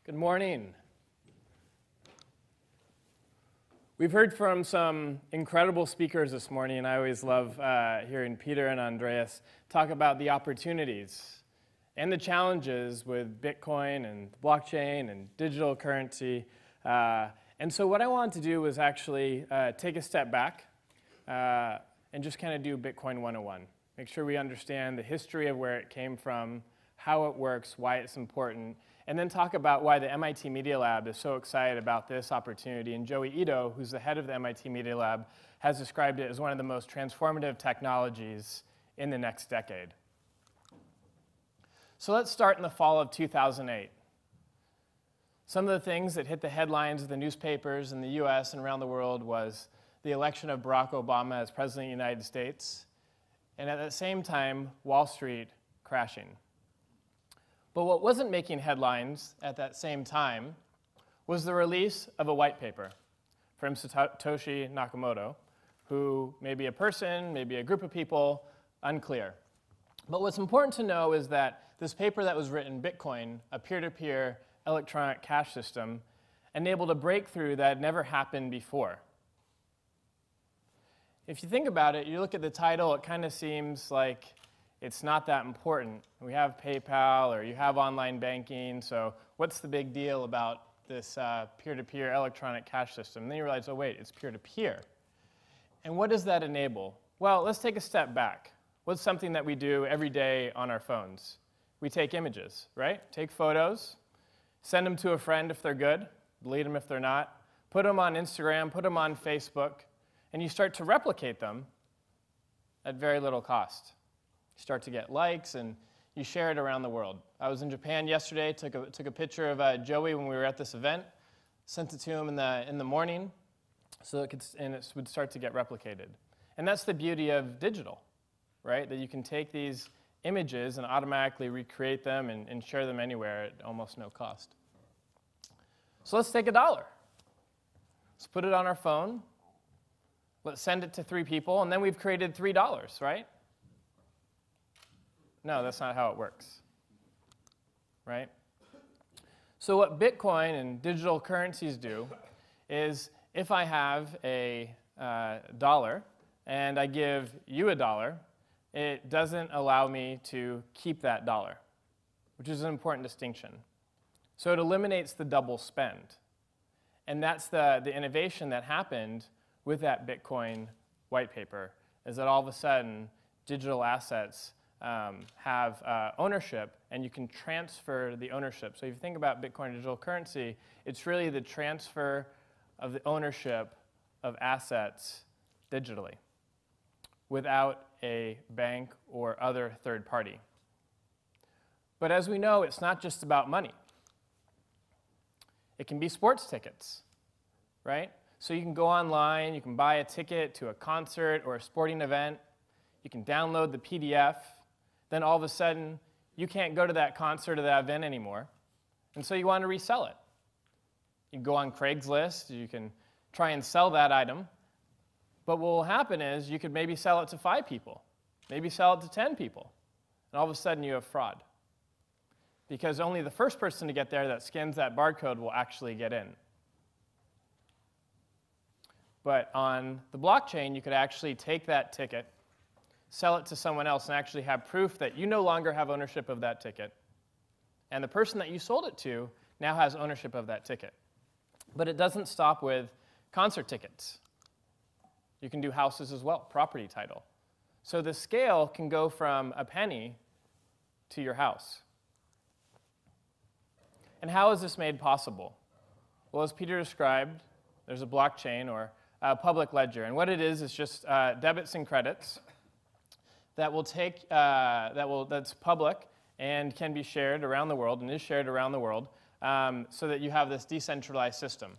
Good morning. We've heard from some incredible speakers this morning, and I always love hearing Peter and Andreas talk about the opportunities and the challenges with Bitcoin and blockchain and digital currency. And so what I wanted to do was actually take a step back and just kind of do Bitcoin 101. Make sure we understand the history of where it came from, how it works, why it's important, and then talk about why the MIT Media Lab is so excited about this opportunity. And Joey Ito, who's the head of the MIT Media Lab, has described it as one of the most transformative technologies in the next decade. So let's start in the fall of 2008. Some of the things that hit the headlines of the newspapers in the US and around the world was the election of Barack Obama as President of the United States, and at the same time, Wall Street crashing. But what wasn't making headlines at that same time was the release of a white paper from Satoshi Nakamoto, who may be a person, maybe a group of people, unclear. But what's important to know is that this paper that was written, Bitcoin, a peer-to-peer electronic cash system, enabled a breakthrough that had never happened before. If you think about it, you look at the title, it kind of seems like it's not that important. We have PayPal or you have online banking, so what's the big deal about this peer-to-peer electronic cash system? And then you realize, oh wait, it's peer-to-peer. And what does that enable? Well, let's take a step back. What's something that we do every day on our phones? We take images, right? Take photos, send them to a friend if they're good, delete them if they're not, put them on Instagram, put them on Facebook, and you start to replicate them at very little cost. You start to get likes, and you share it around the world. I was in Japan yesterday, took a picture of Joey when we were at this event, sent it to him in the morning, so it would start to get replicated. And that's the beauty of digital, right? That you can take these images and automatically recreate them and share them anywhere at almost no cost. So let's take $1. Let's put it on our phone. Let's send it to 3 people, and then we've created $3, right? No, that's not how it works, right? So what Bitcoin and digital currencies do is if I have a dollar and I give you $1, it doesn't allow me to keep that dollar, which is an important distinction. So it eliminates the double spend. And that's the innovation that happened with that Bitcoin white paper, is that all of a sudden digital assets have ownership, and you can transfer the ownership. So if you think about Bitcoin digital currency, it's really the transfer of the ownership of assets digitally without a bank or other third party. But as we know, it's not just about money. It can be sports tickets, right? So you can go online, you can buy a ticket to a concert or a sporting event, you can download the PDF, then all of a sudden you can't go to that concert or that event anymore, and so you want to resell it. You can go on Craigslist, you can try and sell that item, but what will happen is you could maybe sell it to 5 people, maybe sell it to 10 people, and all of a sudden you have fraud. Because only the first person to get there that scans that barcode will actually get in. But on the blockchain, you could actually take that ticket, sell it to someone else, and actually have proof that you no longer have ownership of that ticket. And the person that you sold it to now has ownership of that ticket. But it doesn't stop with concert tickets. You can do houses as well, property title. So the scale can go from a penny to your house. And how is this made possible? Well, as Peter described, there's a blockchain or a public ledger. And what it is just debits and credits that will take, that's public and can be shared around the world and is shared around the world so that you have this decentralized system.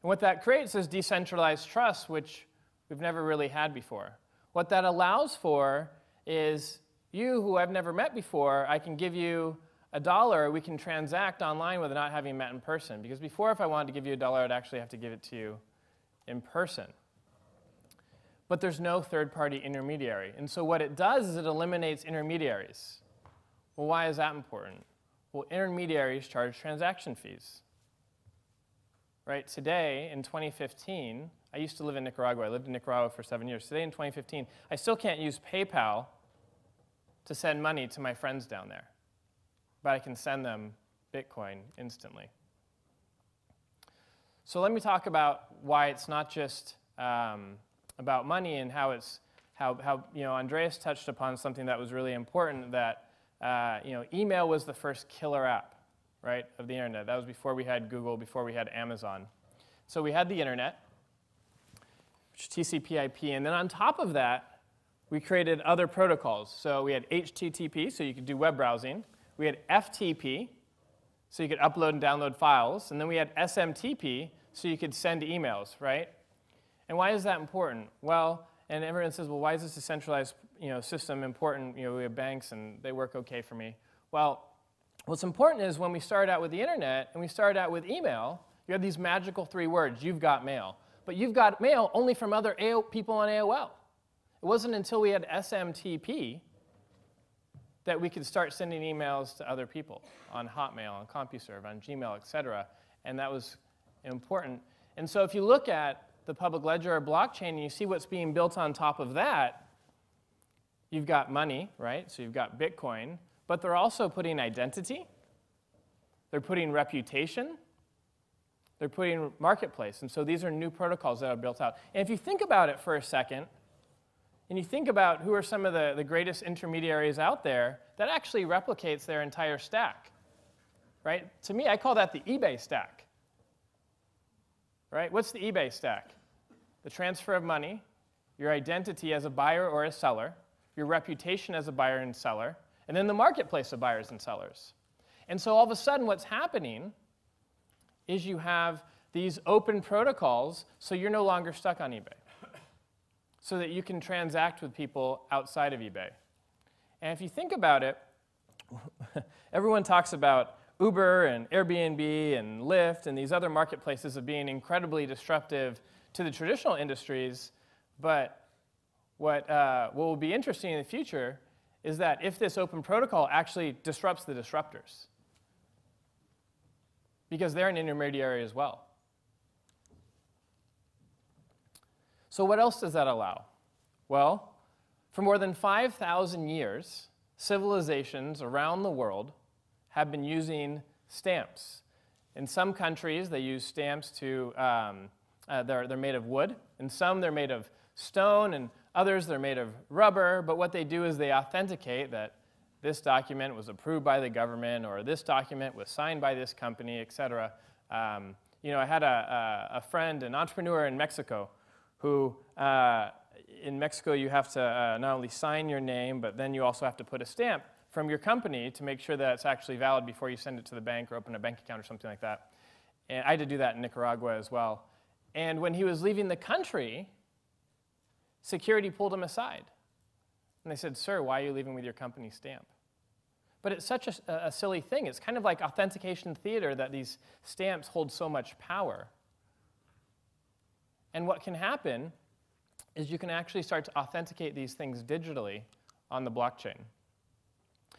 And what that creates is decentralized trust, which we've never really had before. What that allows for is you, who I've never met before, I can give you $1, we can transact online without having met in person. Because before, if I wanted to give you $1, I'd actually have to give it to you in person. But there's no third-party intermediary. And so what it does is it eliminates intermediaries. Well, why is that important? Well, intermediaries charge transaction fees. Right? Today, in 2015, I used to live in Nicaragua. I lived in Nicaragua for 7 years. Today, in 2015, I still can't use PayPal to send money to my friends down there. But I can send them Bitcoin instantly. So let me talk about why it's not just about money and how Andreas touched upon something that was really important, that email was the first killer app, right, of the internet. That was before we had Google, before we had Amazon. So we had the internet, which is TCP/IP, and then on top of that, we created other protocols. So we had HTTP, so you could do web browsing. We had FTP, so you could upload and download files. And then we had SMTP, so you could send emails, right? And why is that important? Well, and everyone says, well, why is this decentralized system important? We have banks, and they work OK for me. Well, what's important is when we started out with the internet and we started out with email, you had these magical 3 words, you've got mail. But you've got mail only from other people on AOL. It wasn't until we had SMTP that we could start sending emails to other people on Hotmail, on CompuServe, on Gmail, et cetera. And that was important. And so if you look at the public ledger or blockchain and you see what's being built on top of that, you've got money, right? So you've got Bitcoin. But they're also putting identity. They're putting reputation. They're putting marketplace. And so these are new protocols that are built out. And if you think about it for a second, and you think about who are some of the greatest intermediaries out there, that actually replicates their entire stack. Right? To me, I call that the eBay stack. Right? What's the eBay stack? The transfer of money, your identity as a buyer or a seller, your reputation as a buyer and seller, and then the marketplace of buyers and sellers. And so all of a sudden what's happening is you have these open protocols, so you're no longer stuck on eBay, so that you can transact with people outside of eBay. And if you think about it, everyone talks about Uber and Airbnb and Lyft and these other marketplaces of being incredibly disruptive to the traditional industries, but what will be interesting in the future is that if this open protocol actually disrupts the disruptors, because they're an intermediary as well. So what else does that allow? Well, for more than 5,000 years, civilizations around the world have been using stamps. In some countries, they use stamps to, they're made of wood. In some, they're made of stone, and others, they're made of rubber. But what they do is they authenticate that this document was approved by the government, or this document was signed by this company, et cetera. I had a friend, an entrepreneur in Mexico, who in Mexico you have to not only sign your name, but then you also have to put a stamp from your company to make sure that it's actually valid before you send it to the bank or open a bank account or something like that. And I had to do that in Nicaragua as well. And when he was leaving the country, security pulled him aside. And they said, "Sir, why are you leaving with your company stamp?" But it's such a silly thing. It's kind of like authentication theater that these stamps hold so much power. And what can happen is you can actually start to authenticate these things digitally on the blockchain.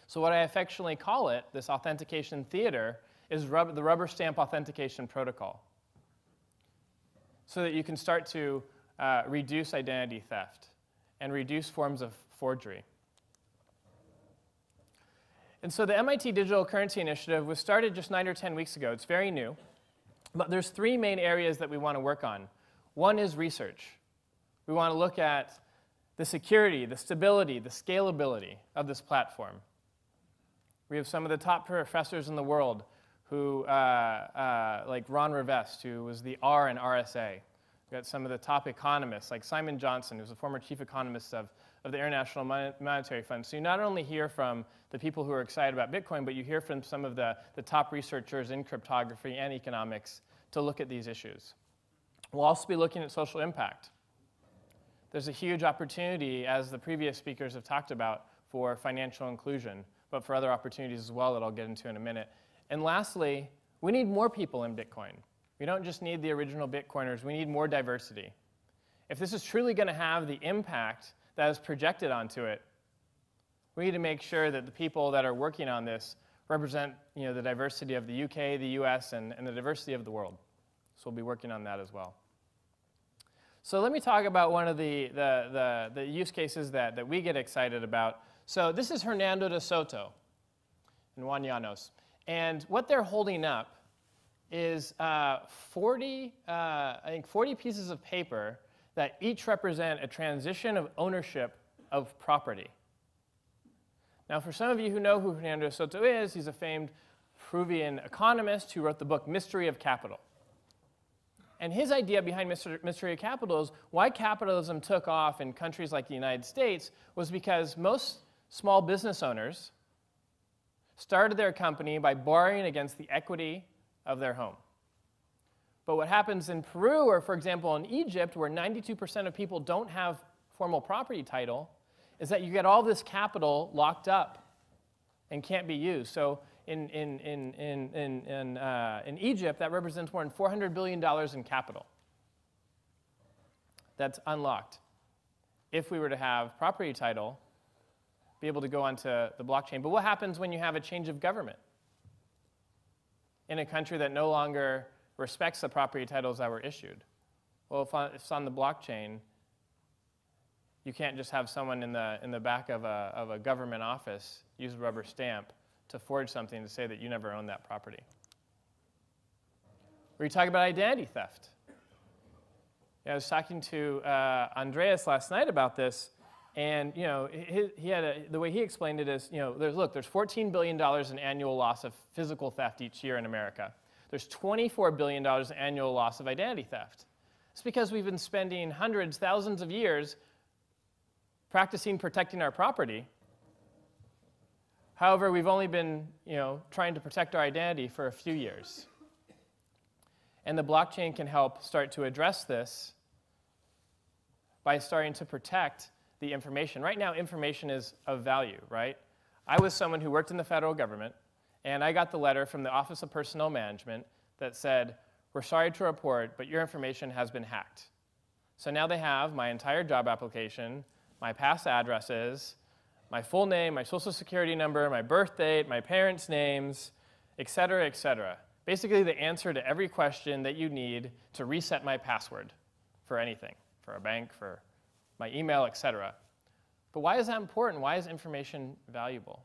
So what I affectionately call it, this authentication theater, is the rubber stamp authentication protocol, so that you can start to reduce identity theft and reduce forms of forgery. And so the MIT Digital Currency Initiative was started just 9 or 10 weeks ago. It's very new. But there's 3 main areas that we want to work on. One is research. We want to look at the security, the stability, the scalability of this platform. We have some of the top professors in the world who, like Ron Rivest, who was the R in RSA. We've got some of the top economists, like Simon Johnson, who's the former chief economist of the International Monetary Fund. So you not only hear from the people who are excited about Bitcoin, but you hear from some of the top researchers in cryptography and economics to look at these issues. We'll also be looking at social impact. There's a huge opportunity, as the previous speakers have talked about, for financial inclusion, but for other opportunities as well that I'll get into in a minute. And lastly, we need more people in Bitcoin. We don't just need the original Bitcoiners, we need more diversity. If this is truly going to have the impact that is projected onto it, we need to make sure that the people that are working on this represent the diversity of the UK, the US, and the diversity of the world. So we'll be working on that as well. So let me talk about one of the use cases that we get excited about. So this is Hernando de Soto in Juan Llanos. And what they're holding up is 40 pieces of paper that each represent a transition of ownership of property. Now, for some of you who know who Hernando de Soto is, he's a famed Peruvian economist who wrote the book Mystery of Capital. And his idea behind Mystery of Capital is why capitalism took off in countries like the United States was because most small business owners started their company by borrowing against the equity of their home. But what happens in Peru, or for example in Egypt, where 92% of people don't have formal property title, is that you get all this capital locked up and can't be used. So in Egypt, that represents more than $400 billion in capital that's unlocked. If we were to have property title, be able to go onto the blockchain. But what happens when you have a change of government in a country that no longer respects the property titles that were issued? Well, if it's on the blockchain, you can't just have someone in the back of a government office use a rubber stamp to forge something to say that you never owned that property. Or you talk about identity theft. I was talking to Andreas last night about this, and he had the way he explained it is, there's $14 billion in annual loss of physical theft each year in America. There's $24 billion in annual loss of identity theft. It's because we've been spending hundreds, thousands of years practicing protecting our property. However, we've only been trying to protect our identity for a few years. And the blockchain can help start to address this by starting to protect the information. Right now, information is of value, right? I was someone who worked in the federal government, and I got the letter from the Office of Personnel Management that said, "We're sorry to report, but your information has been hacked." So now they have my entire job application, my past addresses, my full name, my social security number, my birth date, my parents' names, et cetera, et cetera. Basically, the answer to every question that you need to reset my password for anything, for a bank, for my email, et cetera. But why is that important? Why is information valuable?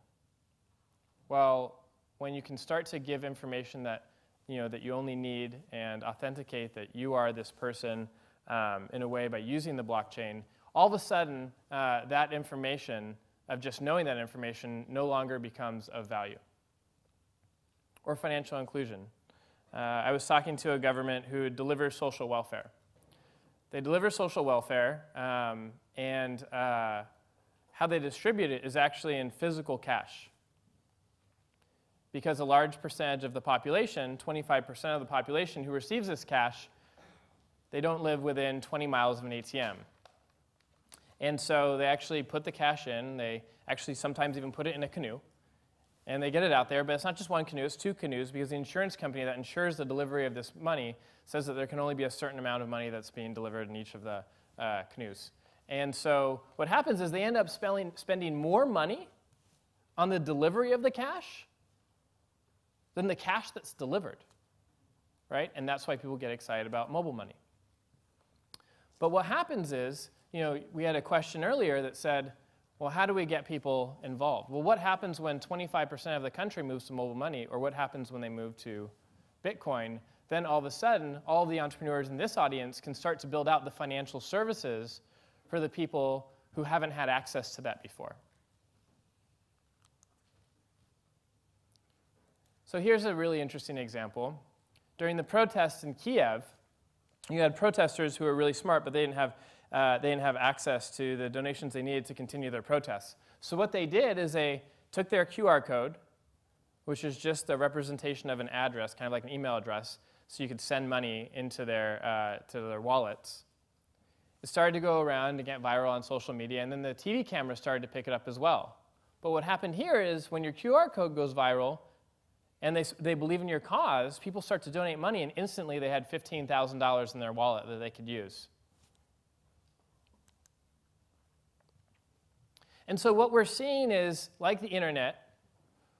Well, when you can start to give information that you only need and authenticate that you are this person in a way by using the blockchain, all of a sudden that information of just knowing that information no longer becomes of value. Or financial inclusion. I was talking to a government who delivers social welfare. They deliver social welfare, and how they distribute it is actually in physical cash. Because a large percentage of the population, 25% of the population who receives this cash, they don't live within 20 miles of an ATM. And so they actually put the cash in. They actually sometimes even put it in a canoe. And they get it out there, but it's not just one canoe, it's two canoes, because the insurance company that insures the delivery of this money says that there can only be a certain amount of money that's being delivered in each of the canoes. And so what happens is they end up spending more money on the delivery of the cash than the cash that's delivered, right? And that's why people get excited about mobile money. But what happens is, we had a question earlier that said, well, how do we get people involved? Well, what happens when 25% of the country moves to mobile money, or what happens when they move to Bitcoin? Then all of a sudden, all of the entrepreneurs in this audience can start to build out the financial services for the people who haven't had access to that before. So here's a really interesting example. During the protests in Kiev, you had protesters who were really smart, but they didn't have access to the donations they needed to continue their protests. So what they did is they took their QR code, which is just a representation of an address, kind of like an email address, so you could send money into their wallets. It started to go around and get viral on social media, and then the TV cameras started to pick it up as well. But what happened here is when your QR code goes viral, and they believe in your cause, people start to donate money, and instantly they had $15,000 in their wallet that they could use. And so what we're seeing is, like the internet,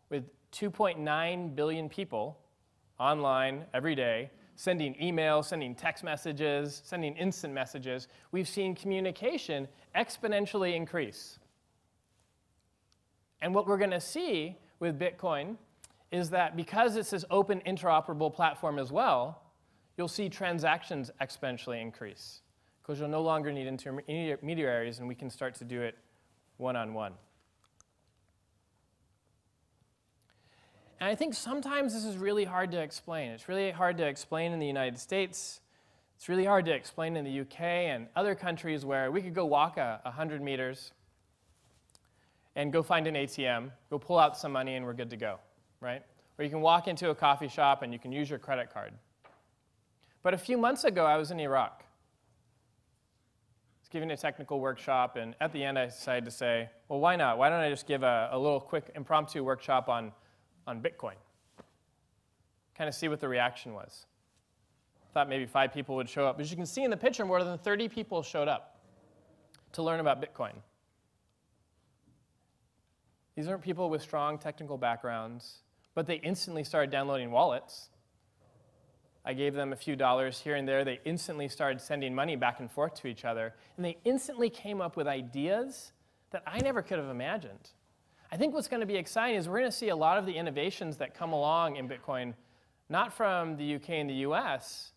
with 2.9 billion people online every day, sending emails, sending text messages, sending instant messages, we've seen communication exponentially increase. And what we're going to see with Bitcoin is that because it's this open interoperable platform as well, you'll see transactions exponentially increase because you'll no longer need intermediaries and we can start to do it one-on-one. And I think sometimes this is really hard to explain. It's really hard to explain in the United States. It's really hard to explain in the UK and other countries where we could go walk 100 meters and go find an ATM, go pull out some money, and we're good to go, right? Or you can walk into a coffee shop and you can use your credit card. But a few months ago, I was in Iraq. I was giving a technical workshop, and at the end, I decided to say, well, why not? Why don't I just give a little quick impromptu workshop on Bitcoin? Kind of see what the reaction was. Thought maybe 5 people would show up. As you can see in the picture, more than 30 people showed up to learn about Bitcoin. These aren't people with strong technical backgrounds, but they instantly started downloading wallets. I gave them a few dollars here and there. They instantly started sending money back and forth to each other, and they instantly came up with ideas that I never could have imagined. I think what's going to be exciting is we're going to see a lot of the innovations that come along in Bitcoin, not from the UK and the US,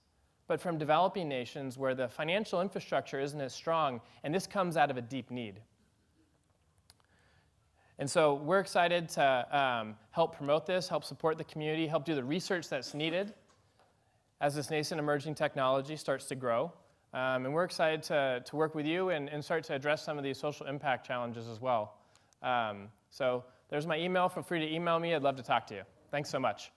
but from developing nations where the financial infrastructure isn't as strong, and this comes out of a deep need. And so we're excited to help promote this, help support the community, help do the research that's needed as this nascent emerging technology starts to grow. And we're excited to work with you and start to address some of these social impact challenges as well. So there's my email. Feel free to email me. I'd love to talk to you. Thanks so much.